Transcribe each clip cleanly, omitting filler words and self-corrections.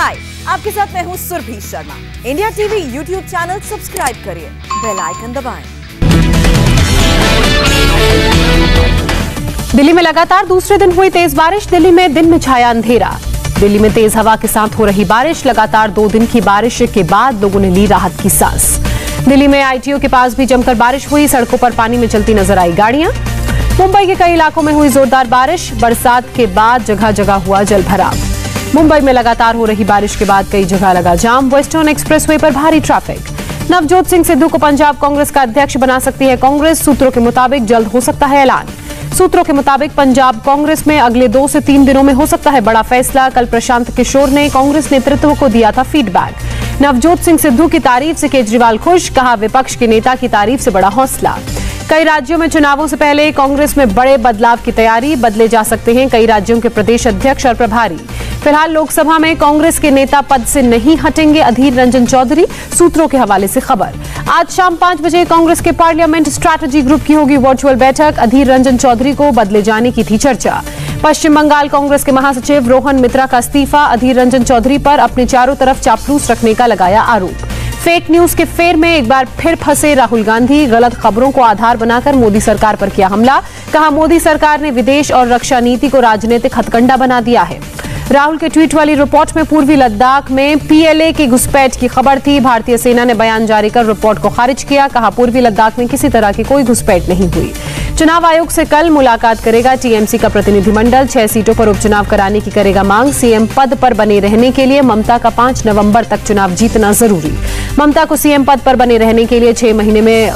हाय, आपके साथ मैं हूँ Surabhi Sharma. India TV YouTube channel subscribe करिए, बेल आइकन दबाएं। दिल्ली में लगातार दूसरे दिन हुई तेज बारिश। दिल्ली में दिन में छाया अंधेरा। दिल्ली में तेज हवा के साथ हो रही बारिश। लगातार 2 दिन की बारिश के बाद लोगों ने ली राहत की सांस। दिल्ली में आईटीओ के पास भी जमकर बारिश हुई। सड़कों पर पानी में चलती नजर आई गाड़ियां। मुंबई के कई इलाकों में हुई जोरदार बारिश। बरसात के बाद जगह जगह हुआ जलभराव। मुंबई में लगातार हो रही बारिश के बाद कई जगह लगा जाम। वेस्टर्न एक्सप्रेसवे पर भारी ट्रैफिक। नवजोत सिंह सिद्धू को पंजाब कांग्रेस का अध्यक्ष बना सकती है कांग्रेस। सूत्रों के मुताबिक जल्द हो सकता है ऐलान। सूत्रों के मुताबिक पंजाब कांग्रेस में अगले 2 से 3 दिनों में हो सकता है बड़ा फैसला। कल प्रशांत किशोर ने कांग्रेस नेतृत्व को दिया था फीडबैक। नवजोत सिंह सिद्धू की तारीफ से केजरीवाल खुश। कहा विपक्ष के नेता की तारीफ से बड़ा हौसला। कई राज्यों में चुनावों से पहले कांग्रेस में बड़े बदलाव की तैयारी। बदले जा सकते हैं कई राज्यों के प्रदेश अध्यक्ष और प्रभारी। फिलहाल लोकसभा में कांग्रेस के नेता पद से नहीं हटेंगे अधीर रंजन चौधरी। सूत्रों के हवाले से खबर। आज शाम 5 बजे कांग्रेस के पार्लियामेंट स्ट्रैटेजी ग्रुप की होगी वर्चुअल बैठक। अधीर रंजन चौधरी को बदले जाने की थी चर्चा। पश्चिम बंगाल कांग्रेस के महासचिव रोहन मित्रा का इस्तीफा। अधीर रंजन चौधरी पर अपने चारों तरफ चापलूस रखने का लगाया आरोप। फेक न्यूज के फेर में एक बार फिर फंसे राहुल गांधी। गलत खबरों को आधार बनाकर मोदी सरकार पर किया हमला। कहा मोदी सरकार ने विदेश और रक्षा नीति को राजनीतिक हथकंडा बना दिया है। राहुल के ट्वीट वाली रिपोर्ट में पूर्वी लद्दाख में पीएलए की घुसपैठ की खबर थी। भारतीय सेना ने बयान जारी कर रिपोर्ट को खारिज किया। कहा पूर्वी लद्दाख में किसी तरह की कोई घुसपैठ नहीं हुई। चुनाव आयोग से कल मुलाकात करेगा टीएमसी का प्रतिनिधिमंडल। 6 सीटों पर उपचुनाव कराने की करेगा मांग। सीएम पद पर बने रहने के लिए ममता का 5 नवंबर तक चुनाव जीतना जरूरी। ममता को सीएम पद पर बने रहने के लिए 6 महीने में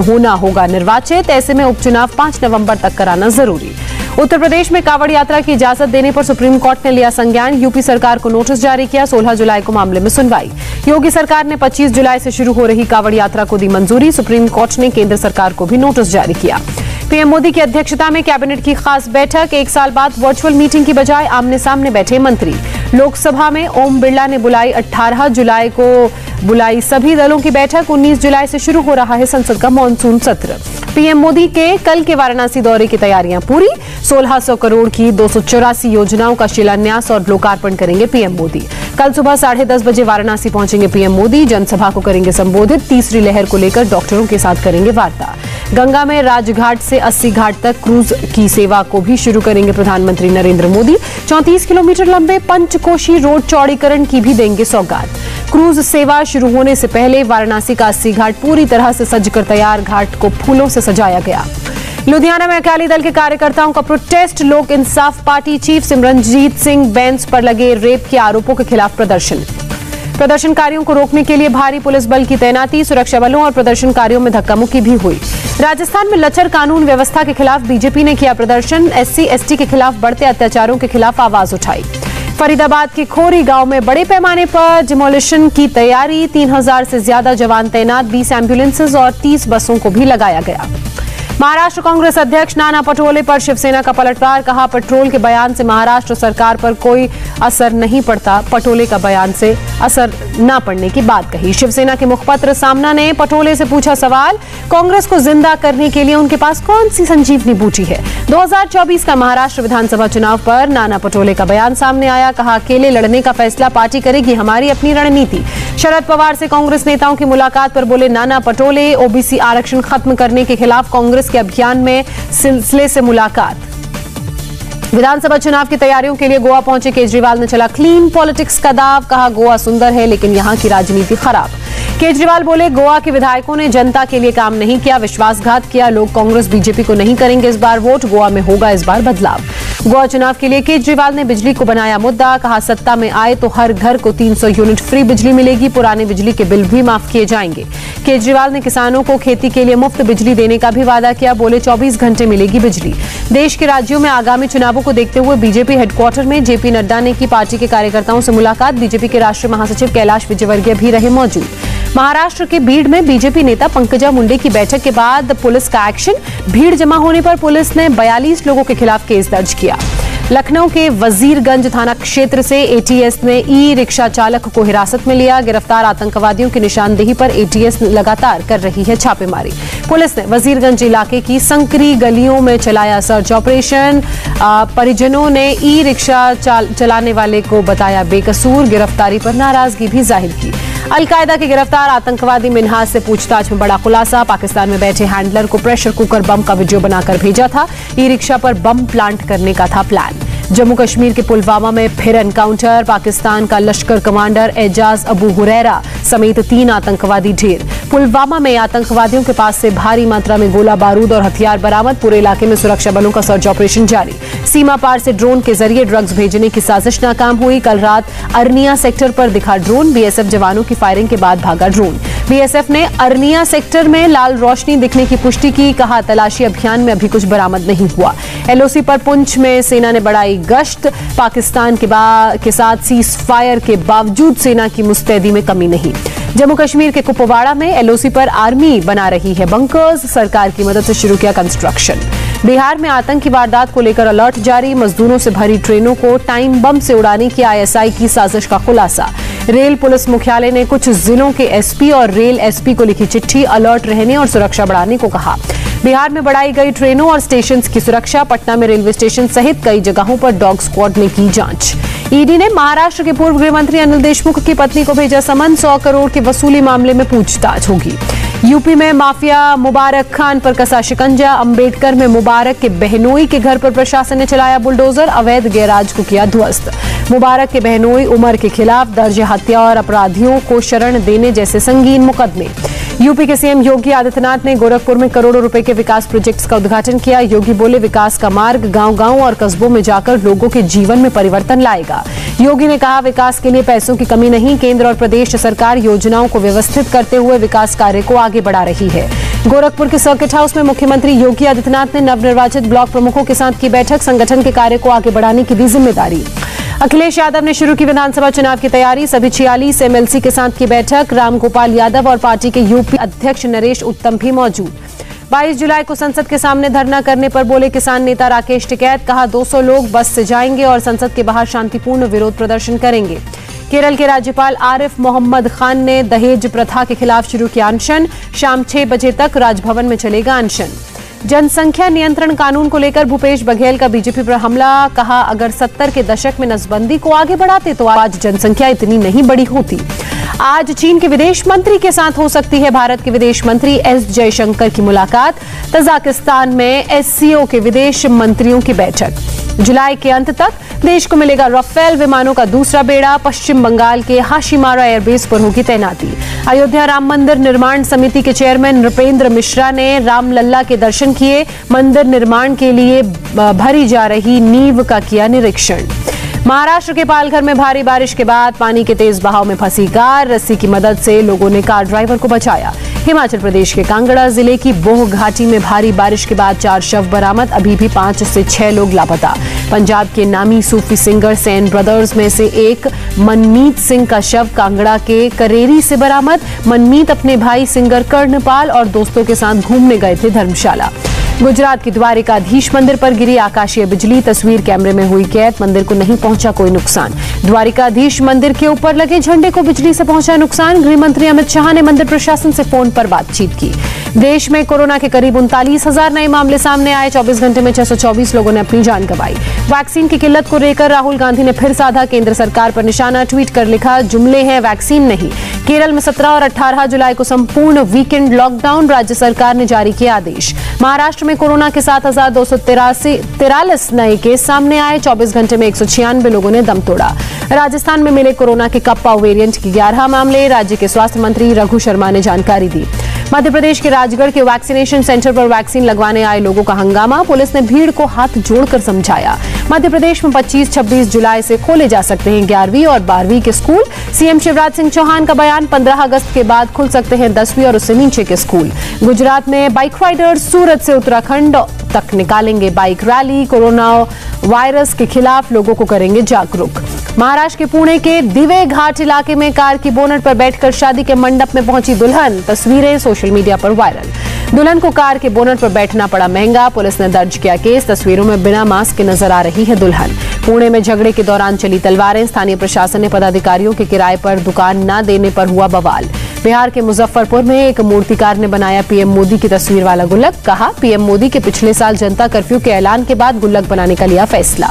होना होगा निर्वाचित। ऐसे में उपचुनाव 5 नवंबर तक कराना जरूरी। उत्तर प्रदेश में कांवड़ यात्रा की इजाजत देने पर सुप्रीम कोर्ट ने लिया संज्ञान। यूपी सरकार को नोटिस जारी किया। 16 जुलाई को मामले में सुनवाई। योगी सरकार ने 25 जुलाई से शुरू हो रही कांवड़ यात्रा को दी मंजूरी। सुप्रीम कोर्ट ने केंद्र सरकार को भी नोटिस जारी किया। पीएम मोदी की अध्यक्षता में कैबिनेट की खास बैठक। 1 साल बाद वर्चुअल मीटिंग की बजाय आमने सामने बैठे मंत्री। लोकसभा में ओम बिरला ने बुलाई 18 जुलाई को बुलाई सभी दलों की बैठक। 19 जुलाई से शुरू हो रहा है संसद का मानसून सत्र। पीएम मोदी के कल के वाराणसी दौरे की तैयारियां पूरी। 1600 करोड़ की 284 योजनाओं का शिलान्यास और लोकार्पण करेंगे पीएम मोदी। कल सुबह 10:30 बजे वाराणसी पहुंचेंगे पीएम मोदी। जनसभा को करेंगे संबोधित। तीसरी लहर को लेकर डॉक्टरों के साथ करेंगे वार्ता। गंगा में राजघाट से 80 घाट तक क्रूज की सेवा को भी शुरू करेंगे प्रधानमंत्री नरेंद्र मोदी। 34 किलोमीटर लंबे पंचकोशी रोड चौड़ीकरण की भी देंगे सौगात। क्रूज सेवा शुरू होने से पहले वाराणसी का 80 घाट पूरी तरह से सजकर तैयार। घाट को फूलों से सजाया गया। लुधियाना में अकाली दल के कार्यकर्ताओं का प्रोटेस्ट। लोक इंसाफ पार्टी चीफ सिमरनजीत सिंह बैंस पर लगे रेप के आरोपों के खिलाफ प्रदर्शन। प्रदर्शनकारियों को रोकने के लिए भारी पुलिस बल की तैनाती। सुरक्षा बलों और प्रदर्शनकारियों में धक्का-मुक्की भी हुई। राजस्थान में लचर कानून व्यवस्था के खिलाफ बीजेपी ने किया प्रदर्शन। SC/ST के खिलाफ बढ़ते अत्याचारों के खिलाफ आवाज उठाई। फरीदाबाद के खोरी गांव में बड़े पैमाने पर डिमोलिशन की तैयारी। 3000 से ज्यादा जवान तैनात। 20 एम्बुलेंसेज और 30 बसों को भी लगाया गया। महाराष्ट्र कांग्रेस अध्यक्ष नाना पटोले पर शिवसेना का पलटवार। कहा पेट्रोल के बयान से महाराष्ट्र सरकार पर कोई असर नहीं पड़ता। पटोले का बयान से असर न पड़ने की बात कही। शिवसेना के मुखपत्र सामना ने पटोले से पूछा सवाल, कांग्रेस को जिंदा करने के लिए उनके पास कौन सी संजीवनी बूटी है। 2024 का महाराष्ट्र विधानसभा चुनाव पर नाना पटोले का बयान सामने आया। कहा अकेले लड़ने का फैसला पार्टी करेगी, हमारी अपनी रणनीति। शरद पवार से कांग्रेस नेताओं की मुलाकात पर बोले नाना पटोले। ओबीसी आरक्षण खत्म करने के खिलाफ कांग्रेस के अभियान में सिलसिले से मुलाकात। विधानसभा चुनाव की तैयारियों के लिए गोवा पहुंचे केजरीवाल ने चला क्लीन पॉलिटिक्स का दाव। कहा गोवा सुंदर है लेकिन यहां की राजनीति खराब। केजरीवाल बोले गोवा के विधायकों ने जनता के लिए काम नहीं किया, विश्वासघात किया। लोग कांग्रेस बीजेपी को नहीं करेंगे इस बार वोट। गोवा में होगा इस बार बदलाव। गोवा चुनाव के लिए केजरीवाल ने बिजली को बनाया मुद्दा। कहा सत्ता में आए तो हर घर को 300 यूनिट फ्री बिजली मिलेगी। पुराने बिजली के बिल भी माफ किए जाएंगे। केजरीवाल ने किसानों को खेती के लिए मुफ्त बिजली देने का भी वादा किया। बोले 24 घंटे मिलेगी बिजली। देश के राज्यों में आगामी चुनावों को देखते हुए बीजेपी हेडक्वार्टर में जेपी नड्डा ने की पार्टी के कार्यकर्ताओं से मुलाकात। बीजेपी के राष्ट्रीय महासचिव कैलाश विजयवर्गीय भी रहे मौजूद। महाराष्ट्र के बीड़ में बीजेपी नेता पंकजा मुंडे की बैठक के बाद पुलिस का एक्शन। भीड़ जमा होने पर पुलिस ने 42 लोगों के खिलाफ केस दर्ज किया। लखनऊ के वजीरगंज थाना क्षेत्र से एटीएस ने ई रिक्शा चालक को हिरासत में लिया। गिरफ्तार आतंकवादियों की निशानदेही पर एटीएस लगातार कर रही है छापेमारी। पुलिस ने वजीरगंज इलाके की संकरी गलियों में चलाया सर्च ऑपरेशन। परिजनों ने ई रिक्शा चलाने वाले को बताया बेकसूर। गिरफ्तारी पर नाराजगी भी जाहिर की। अलकायदा के गिरफ्तार आतंकवादी मिन्हाज से पूछताछ में बड़ा खुलासा। पाकिस्तान में बैठे हैंडलर को प्रेशर कुकर बम का वीडियो बनाकर भेजा था। ई रिक्शा पर बम प्लांट करने का था प्लान। जम्मू कश्मीर के पुलवामा में फिर एनकाउंटर। पाकिस्तान का लश्कर कमांडर एजाज अबू हुरैरा समेत 3 आतंकवादी ढेर। पुलवामा में आतंकवादियों के पास से भारी मात्रा में गोला बारूद और हथियार बरामद। पूरे इलाके में सुरक्षा बलों का सर्च ऑपरेशन जारी। सीमा पार से ड्रोन के जरिए ड्रग्स भेजने की साजिश नाकाम हुई। कल रात अरनिया सेक्टर पर दिखा ड्रोन। बीएसएफ जवानों की फायरिंग के बाद भागा ड्रोन। बीएसएफ ने अरनिया सेक्टर में लाल रोशनी दिखने की पुष्टि की। कहा तलाशी अभियान में अभी कुछ बरामद नहीं हुआ। एलओसी पर पुंछ में सेना ने बढ़ाई गश्त। पाकिस्तान के साथ सीज फायर के बावजूद सेना की मुस्तैदी में कमी नहीं। जम्मू कश्मीर के कुपवाड़ा में एलओसी पर आर्मी बना रही है बंकर्स। सरकार की मदद से शुरू किया कंस्ट्रक्शन। बिहार में आतंकी वारदात को लेकर अलर्ट जारी। मजदूरों से भरी ट्रेनों को टाइम बम से उड़ाने की आईएसआई की साजिश का खुलासा। रेल पुलिस मुख्यालय ने कुछ जिलों के एसपी और रेल एसपी को लिखी चिट्ठी। अलर्ट रहने और सुरक्षा बढ़ाने को कहा। बिहार में बढ़ाई गई ट्रेनों और स्टेशन की सुरक्षा। पटना में रेलवे स्टेशन सहित कई जगहों पर डॉग स्क्वाड ने की जांच। ईडी ने महाराष्ट्र के पूर्व गृह मंत्री अनिल देशमुख की पत्नी को भेजा समन। 100 करोड़ की वसूली मामले में पूछताछ होगी। यूपी में माफिया मुबारक खान पर कसा शिकंजा। अंबेडकर में मुबारक के बहनोई के घर पर प्रशासन ने चलाया बुलडोजर। अवैध गैराज को किया ध्वस्त। मुबारक के बहनोई उमर के खिलाफ दर्ज हत्या और अपराधियों को शरण देने जैसे संगीन मुकदमे। यूपी के सीएम योगी आदित्यनाथ ने गोरखपुर में करोड़ों रुपए के विकास प्रोजेक्ट्स का उद्घाटन किया। योगी बोले विकास का मार्ग गांव-गांव और कस्बों में जाकर लोगों के जीवन में परिवर्तन लाएगा। योगी ने कहा विकास के लिए पैसों की कमी नहीं। केंद्र और प्रदेश सरकार योजनाओं को व्यवस्थित करते हुए विकास कार्य को आगे बढ़ा रही है। गोरखपुर के सर्किट हाउस में मुख्यमंत्री योगी आदित्यनाथ ने नवनिर्वाचित ब्लॉक प्रमुखों के साथ की बैठक। संगठन के कार्य को आगे बढ़ाने की दी जिम्मेदारी। अखिलेश यादव ने शुरू की विधानसभा चुनाव की तैयारी। सभी 46 एमएलसी के साथ की बैठक। रामगोपाल यादव और पार्टी के यूपी अध्यक्ष नरेश उत्तम भी मौजूद। 22 जुलाई को संसद के सामने धरना करने पर बोले किसान नेता राकेश टिकैत। कहा 200 लोग बस से जाएंगे और संसद के बाहर शांतिपूर्ण विरोध प्रदर्शन करेंगे। केरल के राज्यपाल आरिफ मोहम्मद खान ने दहेज प्रथा के खिलाफ शुरू किया अनशन। शाम 6 बजे तक राजभवन में चलेगा अनशन। जनसंख्या नियंत्रण कानून को लेकर भूपेश बघेल का बीजेपी पर हमला। कहा अगर 70 के दशक में नसबंदी को आगे बढ़ाते तो आज जनसंख्या इतनी नहीं बड़ी होती। आज चीन के विदेश मंत्री के साथ हो सकती है भारत के विदेश मंत्री एस जयशंकर की मुलाकात। तजाकिस्तान में एससीओ के विदेश मंत्रियों की बैठक। जुलाई के अंत तक देश को मिलेगा राफेल विमानों का दूसरा बेड़ा। पश्चिम बंगाल के हाशिमारा एयरबेस पर होगी तैनाती। अयोध्या राम मंदिर निर्माण समिति के चेयरमैन नृपेंद्र मिश्रा ने रामलल्ला के दर्शन किए। मंदिर निर्माण के लिए भरी जा रही नींव का किया निरीक्षण। महाराष्ट्र के पालघर में भारी बारिश के बाद पानी के तेज बहाव में फंसी कार। रस्सी की मदद से लोगों ने कार ड्राइवर को बचाया। हिमाचल प्रदेश के कांगड़ा जिले की बोह घाटी में भारी बारिश के बाद 4 शव बरामद। अभी भी 5 से 6 लोग लापता। पंजाब के नामी सूफी सिंगर सेन ब्रदर्स में से एक मनमीत सिंह का शव कांगड़ा के करेरी से बरामद। मनमीत अपने भाई सिंगर कर्णपाल और दोस्तों के साथ घूमने गए थे धर्मशाला। गुजरात की द्वारिकाधीश मंदिर पर गिरी आकाशीय बिजली। तस्वीर कैमरे में हुई कैद। मंदिर को नहीं पहुंचा कोई नुकसान। द्वारिकाधीश मंदिर के ऊपर लगे झंडे को बिजली से पहुंचा नुकसान। गृह मंत्री अमित शाह ने मंदिर प्रशासन से फोन पर बातचीत की। देश में कोरोना के करीब 39,000 नए मामले सामने आए। 24 घंटे में 624 लोगों ने अपनी जान गंवाई। वैक्सीन की किल्लत को लेकर राहुल गांधी ने फिर साधा केंद्र सरकार पर निशाना। ट्वीट कर लिखा जुमले हैं वैक्सीन नहीं। केरल में 17 और 18 जुलाई को संपूर्ण वीकेंड लॉकडाउन। राज्य सरकार ने जारी किया आदेश। महाराष्ट्र में कोरोना के 7,243 नए केस सामने आए। 24 घंटे में 196 लोगों ने दम तोड़ा। राजस्थान में मिले कोरोना के कप्पा वेरिएंट के 11 मामले। राज्य के स्वास्थ्य मंत्री रघु शर्मा ने जानकारी दी। मध्य प्रदेश के राजगढ़ के वैक्सीनेशन सेंटर पर वैक्सीन लगवाने आए लोगों का हंगामा। पुलिस ने भीड़ को हाथ जोड़कर समझाया। मध्य प्रदेश में 25-26 जुलाई से खोले जा सकते हैं 11वीं और 12वीं के स्कूल। सीएम शिवराज सिंह चौहान का बयान। 15 अगस्त के बाद खुल सकते हैं 10वीं और उससे नीचे के स्कूल। गुजरात में बाइक राइडर सूरत से उत्तराखंड तक निकालेंगे बाइक रैली। कोरोना वायरस के खिलाफ लोगों को करेंगे जागरूक। महाराष्ट्र के पुणे के दिवे घाट इलाके में कार की बोनट पर बैठकर शादी के मंडप में पहुंची दुल्हन। तस्वीरें सोशल मीडिया पर वायरल। दुल्हन को कार के बोनट पर बैठना पड़ा महंगा। पुलिस ने दर्ज किया केस। तस्वीरों में बिना मास्क के नजर आ रही है दुल्हन। पुणे में झगड़े के दौरान चली तलवारें। स्थानीय प्रशासन ने पदाधिकारियों के किराए पर दुकान न देने पर हुआ बवाल। बिहार के मुजफ्फरपुर में एक मूर्तिकार ने बनाया पीएम मोदी की तस्वीर वाला गुल्लक। कहा, पीएम मोदी के पिछले साल जनता कर्फ्यू के ऐलान के बाद गुल्लक बनाने का लिया फैसला।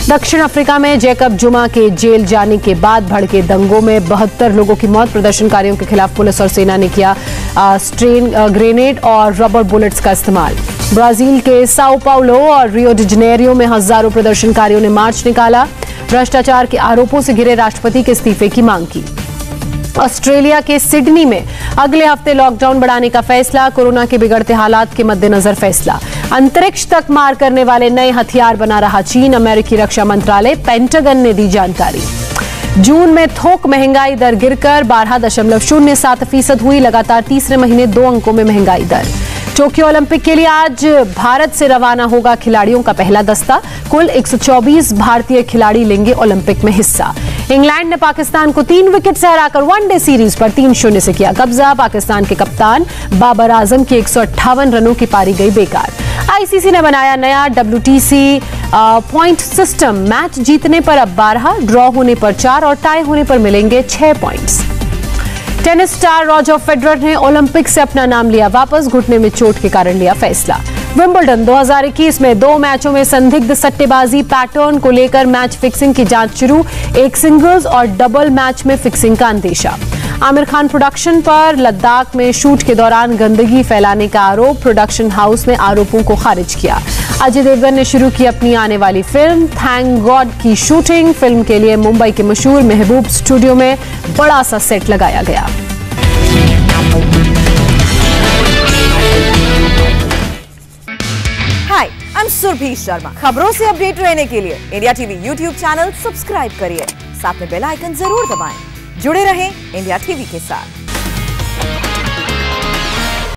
दक्षिण अफ्रीका में जैकब जुमा के जेल जाने के बाद भड़के दंगों में 72 लोगों की मौत। प्रदर्शनकारियों के खिलाफ पुलिस और सेना ने किया स्ट्रेन ग्रेनेड और रबर बुलेट्स का इस्तेमाल। ब्राजील के साओ पाउलो और रियो डी जेनेरियो में हजारों प्रदर्शनकारियों ने मार्च निकाला। भ्रष्टाचार के आरोपों से घिरे राष्ट्रपति के इस्तीफे की मांग की। ऑस्ट्रेलिया के सिडनी में अगले हफ्ते लॉकडाउन बढ़ाने का फैसला। कोरोना के बिगड़ते हालात के मद्देनजर फैसला। अंतरिक्ष तक मार करने वाले नए हथियार बना रहा चीन। अमेरिकी रक्षा मंत्रालय पेंटागन ने दी जानकारी। जून में थोक महंगाई दर गिरकर 12.07% हुई। लगातार तीसरे महीने 2 अंकों में महंगाई दर। टोक्यो ओलंपिक के लिए आज भारत से रवाना होगा खिलाड़ियों का पहला दस्ता। कुल 124 भारतीय खिलाड़ी लेंगे ओलंपिक में हिस्सा। इंग्लैंड ने पाकिस्तान को 3 विकेट से हराकर वनडे सीरीज पर 3-0 से किया कब्जा। पाकिस्तान के कप्तान बाबर आजम की 158 रनों की पारी गई बेकार। आईसीसी ने बनाया नया WTC पॉइंट सिस्टम। मैच जीतने पर अब 12, ड्रॉ होने पर 4 और टाई होने पर मिलेंगे 6 points. Tennis star Roger Federer ने ओलंपिक से अपना नाम लिया वापस। घुटने में चोट के कारण लिया फैसला। विंबलडन 2021 में 2 मैचों में संदिग्ध सट्टेबाजी पैटर्न को लेकर मैच फिक्सिंग की जांच शुरू। एक सिंगल्स और डबल मैच में फिक्सिंग का अंदेशा। आमिर खान प्रोडक्शन पर लद्दाख में शूट के दौरान गंदगी फैलाने का आरोप। प्रोडक्शन हाउस ने आरोपों को खारिज किया। अजय देवगन ने शुरू की अपनी आने वाली फिल्म थैंक गॉड की शूटिंग। फिल्म के लिए मुंबई के मशहूर महबूब स्टूडियो में बड़ा सा सेट लगाया गया। हाय, आई एम सुरभि शर्मा। खबरों से अपडेट रहने के लिए India TV YouTube channel subscribe करिए। साथ में बेल आइकन जरूर दबाएं। जुड़े रहें इंडिया टीवी के साथ।